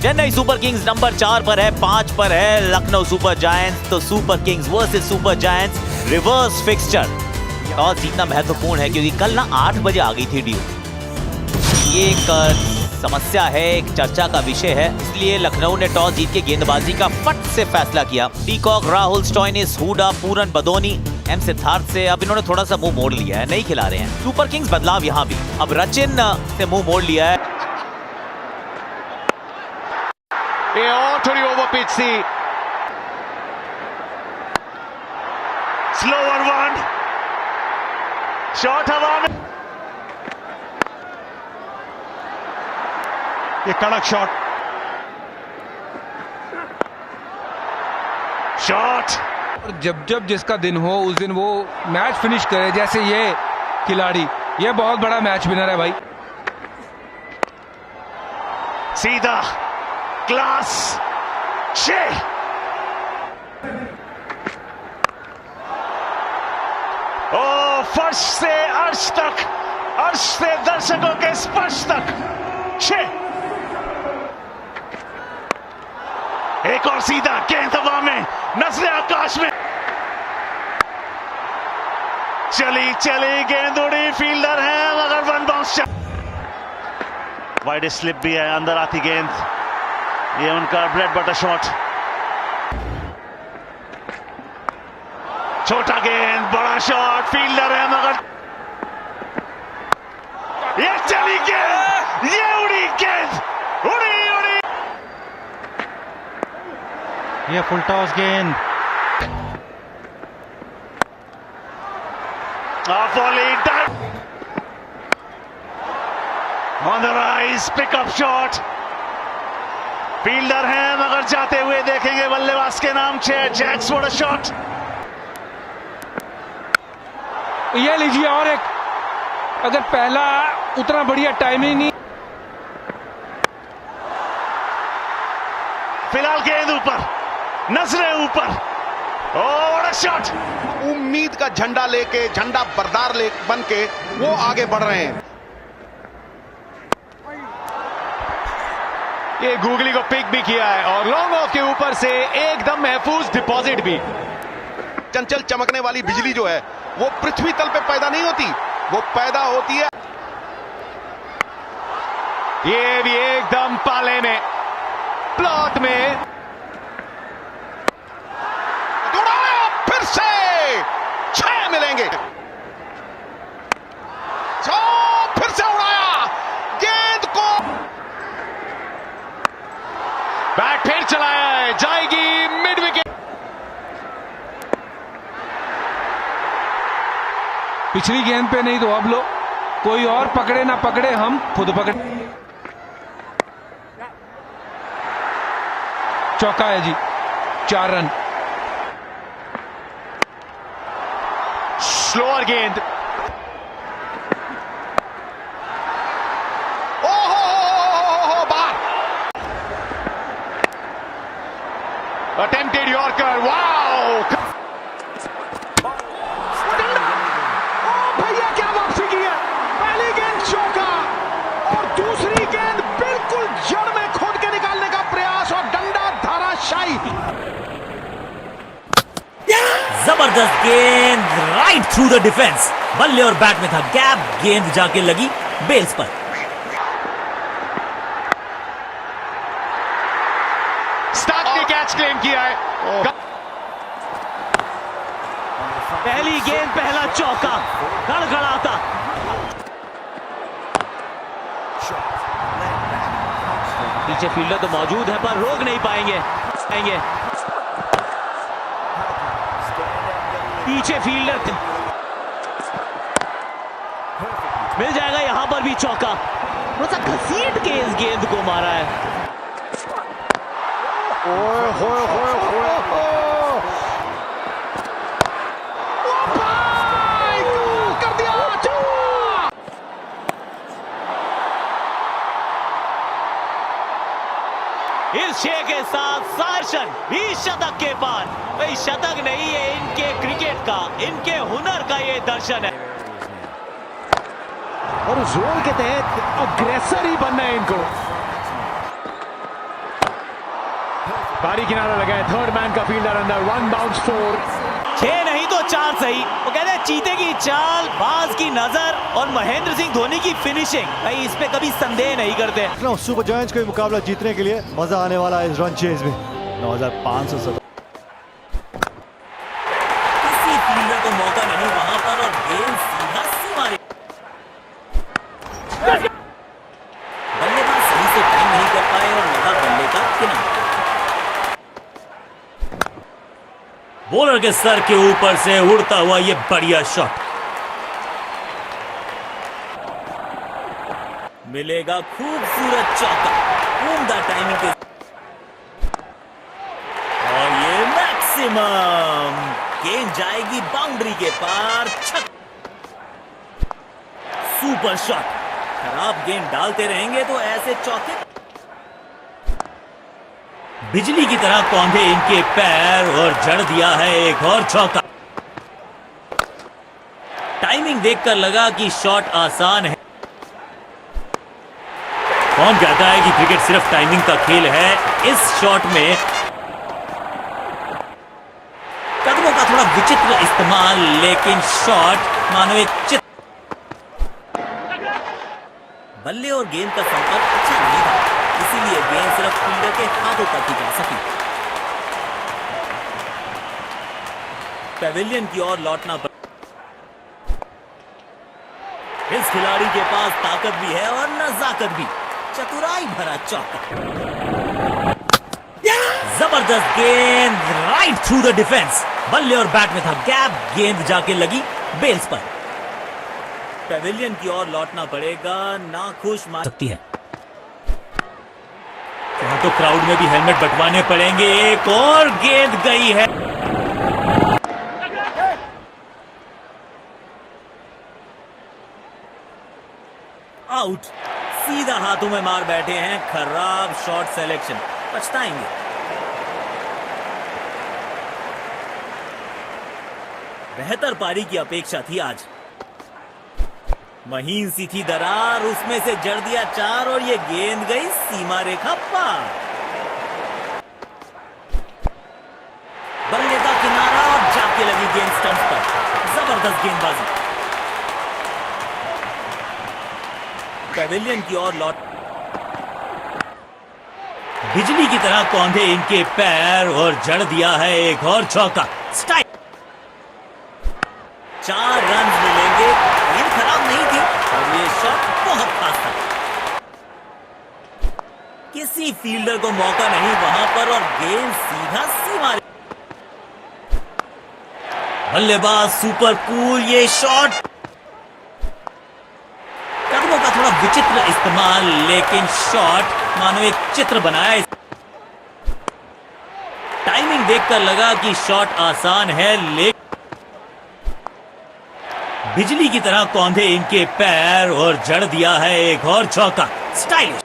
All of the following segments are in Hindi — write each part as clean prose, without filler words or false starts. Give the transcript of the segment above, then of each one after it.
चेन्नई सुपर किंग्स नंबर 4 पर है, 5 पर है लखनऊ सुपर जायंट्स। तो super Kings versus super giants reverse fixture. Toss जीतना महत्वपूर्ण है क्योंकि कल ना 8 बजे आ गई थी ड्यू। ये एक समस्या है, एक चर्चा का विषय है, इसलिए लखनऊ ने टॉस जीत के गेंदबाजी का फट से फैसला किया। पीकॉक, राहुल, स्टॉइनिस, हुडा, पूरन, बदोनी, एम सिद्धार्थ से अब इन्होंने थोड़ा सा मुंह मोड़ लिया है, नहीं खिला रहे हैं। सुपर किंग्स बदलाव यहाँ भी, अब रचिन से मुंह मोड़ लिया है। थोड़ी ओवर पिच सी, स्लोअर वन शॉट हवा में, ये कड़क शॉट, जब जब जिसका दिन हो उस दिन वो मैच फिनिश करे, जैसे ये खिलाड़ी, ये बहुत बड़ा मैच विनर है भाई। सीधा क्लास 6। ओ फर्श से अर्श तक, अर्श से दर्शकों के स्पर्श तक 6। एक और सीधा गेंद हवा में, नजरे आकाश में, चली चली गेंद उड़ी, फील्डर है मगर वन बाउंस। वाइड स्लिप भी है, अंदर आती गेंद, ये उनका ब्रेड बटर शॉट। छोटा गेंद, बड़ा शॉट, फील्डर है मगर ये चली गेंद, ये उड़ी गेंद, उड़ी उड़ी, ये फुल टॉस गेंद, on the rise, pickup shot, fielder है मगर जाते हुए देखेंगे बल्लेबाज के नाम 6, जैक्स व्हाट अ शॉट। ये लीजिए और एक, अगर पहला उतना बढ़िया टाइमिंग नहीं। फिलहाल गेंद ऊपर, नजरें ऊपर, व्हाट अ शॉट। उम्मीद का झंडा लेके, झंडा बरदार ले बन के वो आगे बढ़ रहे हैं। ये गूगली को पिक भी किया है और लॉन्ग ऑफ के ऊपर से एकदम महफूज डिपॉजिट भी। चंचल चमकने वाली बिजली जो है वो पृथ्वी तल पे पैदा नहीं होती, वो पैदा होती है। ये भी एकदम पाले में, प्लॉट में, उड़ाया, फिर से 6 मिलेंगे। फिर से उड़ाया गेंद को, बैट फिर चलाया है, जाएगी मिड विकेट। पिछली गेंद पे नहीं तो अब लो, कोई और पकड़े ना पकड़े, हम खुद पकड़े। चौका है जी, 4 रन। स्लोअर गेंद, अटेम्प्टेड यॉर्कर, वाओ, भैया क्या वापसी की है। पहली गेंद चौका और दूसरी गेंद बिल्कुल जड़ में खोद के निकालने का प्रयास और डंडा धाराशायी। जबरदस्त गेंद, राइट थ्रू द डिफेंस। बल्ले और बैट में था गैप, गेंद जाके लगी बेल्स पर। स्टार्क ने कैच क्लेम किया है। पहली गेंद, पहला चौका, गड़गड़ाता। पीछे फील्डर तो मौजूद है पर रोक नहीं पाएंगे। पीछे फील्डर मिल जाएगा, यहां पर भी चौका। थोड़ा सा घसीट के इस गेंद को मारा है। कर दिया। इस 6 के साथ सार्शन भी शतक के पार। भाई शतक नहीं है इनके क्रिकेट का, इनके हुनर का ये दर्शन है। और उस रोल के तहत अग्रेसर ही बनना है इनको। बारी किनारा लगा है, थर्ड मैन का फील्डर अंदर, वन बाउंस 4। 6 नहीं तो 4 सही। वो कहते हैं चीते की चाल, बाज की नजर और महेंद्र सिंह धोनी की फिनिशिंग, भाई इस पे कभी संदेह नहीं करते। लखनऊ सुपर जायंट्स को ये मुकाबला जीतने के लिए मजा आने वाला है इस रन चेज में। 9500 किसी फील्डर को मौका नहीं वहां पर और गेंद सीधा सीमा रे। बल्लेबाज सही से टाइम नहीं कर पाए और लगा बल्ले का किनारा। बॉलर के सर के ऊपर से उड़ता हुआ ये बढ़िया शॉट मिलेगा, खूबसूरत चौका, उम्दा टाइमिंग के और ये मैक्सिमम, गेंद जाएगी बाउंड्री के पार, छक, सुपर शॉट। खराब गेंद डालते रहेंगे तो ऐसे चौके बिजली की तरह कौंधे इनके पैर और जड़ दिया है एक और चौका। टाइमिंग देखकर लगा कि शॉट आसान है। कौन कहता है कि क्रिकेट सिर्फ टाइमिंग का खेल है? इस शॉट में कदमों का थोड़ा विचित्र इस्तेमाल, लेकिन शॉट मानो एक चित्र। बल्ले और गेंद का संपर्क अच्छा नहीं था, इसीलिए गेंद सिर्फ फील्डर के हाथों तक ही जा सकी। पैवेलियन की ओर लौटना पड़ा। इस खिलाड़ी के पास ताकत भी है और नजाकत भी, चतुराई भरा चौका, जबरदस्त गेंद राइट थ्रू द डिफेंस। बल्ले और बैट में था गैप, गेंद जाके लगी बेल्स पर। पैवेलियन की ओर लौटना पड़ेगा, नाखुश मान सकती है। यहाँ तो क्राउड में भी हेलमेट बंटवाने पड़ेंगे। एक और गेंद गई है, आउट। सीधा हाथों में मार बैठे हैं, खराब शॉट सिलेक्शन, पछताएंगे। बेहतर पारी की अपेक्षा थी आज। महीन सी थी दरार, उसमें से जड़ दिया 4 और ये गेंद गई सीमा रेखा पार। बल्ले का किनारा और जाके लगी गेंद स्टंप पर, जबरदस्त गेंदबाजी। पैवेलियन की ओर लौट, बिजली की तरह कौंधे इनके पैर और जड़ दिया है एक और चौका। स्ट्राइक, 4 रन मिलेंगे। गेंद खराब नहीं थी और ये शॉट बहुत खास था। किसी फील्डर को मौका नहीं वहां पर और गेंद सीधा सीमा। बल्लेबाज सुपर कूल, ये शॉट कदमों का थोड़ा विचित्र इस्तेमाल, लेकिन शॉट मानो एक चित्र बनाया। टाइमिंग देखकर लगा कि शॉट आसान है, लेकिन बिजली की तरह कौंधे इनके पैर और जड़ दिया है एक और चौका। स्टाइलिश,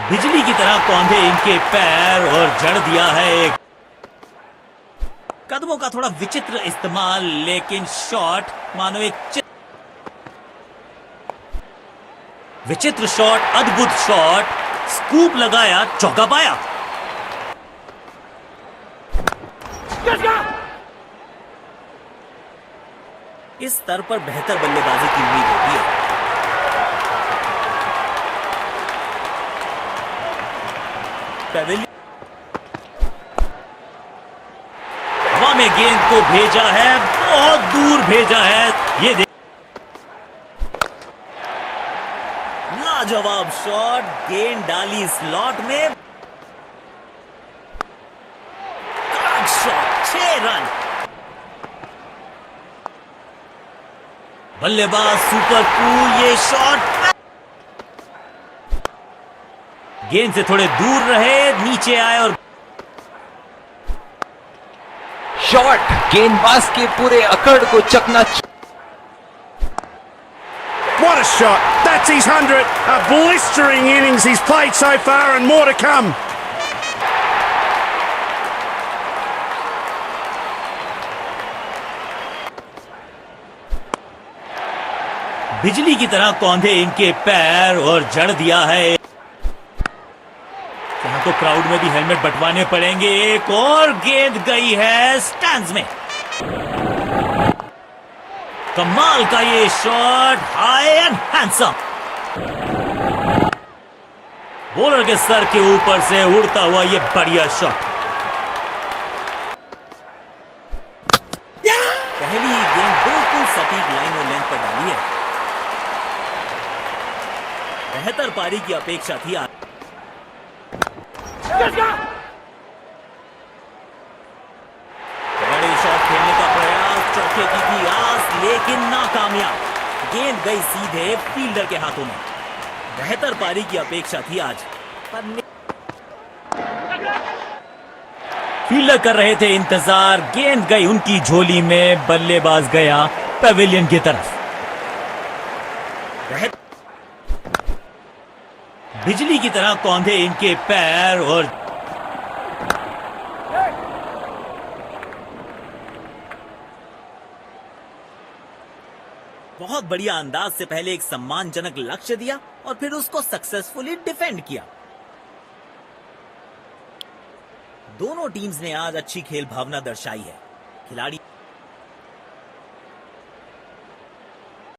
बिजली की तरह कौंधे इनके पैर और जड़ दिया है एक, कदमों का थोड़ा विचित्र इस्तेमाल, लेकिन शॉट मानो एक विचित्र शॉट, अद्भुत शॉट, स्कूप लगाया, चौका पाया। इस स्तर पर बेहतर बल्लेबाजी की उम्मीद होती है। पैवेलियन हवा में गेंद को भेजा है, बहुत दूर भेजा है। ये देख, लाजवाब शॉट, गेंद डाली स्लॉट में, शॉट, 6 रन। बल्लेबाज सुपर कूल, ये शॉट गेंद से थोड़े दूर रहे, नीचे आए और शॉट गेंदबाज के पूरे अकड़ को चकना। What a shot! That's his 100th. A blistering innings he's played so far, and more to come. बिजली की तरह कौंधे इनके पैर और जड़ दिया है। तो क्राउड में भी हेलमेट बंटवाने पड़ेंगे। एक और गेंद गई है स्टैंड्स में। कमाल का ये shot, high and handsome. Bowler के सर के ऊपर से उड़ता हुआ ये बढ़िया शॉट। पहली गेंद बिल्कुल सटीक लाइन और लेंथ पर डाली है। बेहतर पारी की अपेक्षा थी। बड़े शॉट खेलने का प्रयास, चौके की थी आस, लेकिन नाकामयाब। गेंद गई सीधे फील्डर के हाथों में। बेहतर पारी की अपेक्षा थी आज, पर फील्डर कर रहे थे इंतजार। गेंद गई उनकी झोली में, बल्लेबाज गया पवेलियन की तरफ। बिजली की तरह कौंधे इनके पैर और बहुत बढ़िया अंदाज से पहले एक सम्मानजनक लक्ष्य दिया और फिर उसको सक्सेसफुली डिफेंड किया। दोनों टीम्स ने आज अच्छी खेल भावना दर्शाई है। खिलाड़ी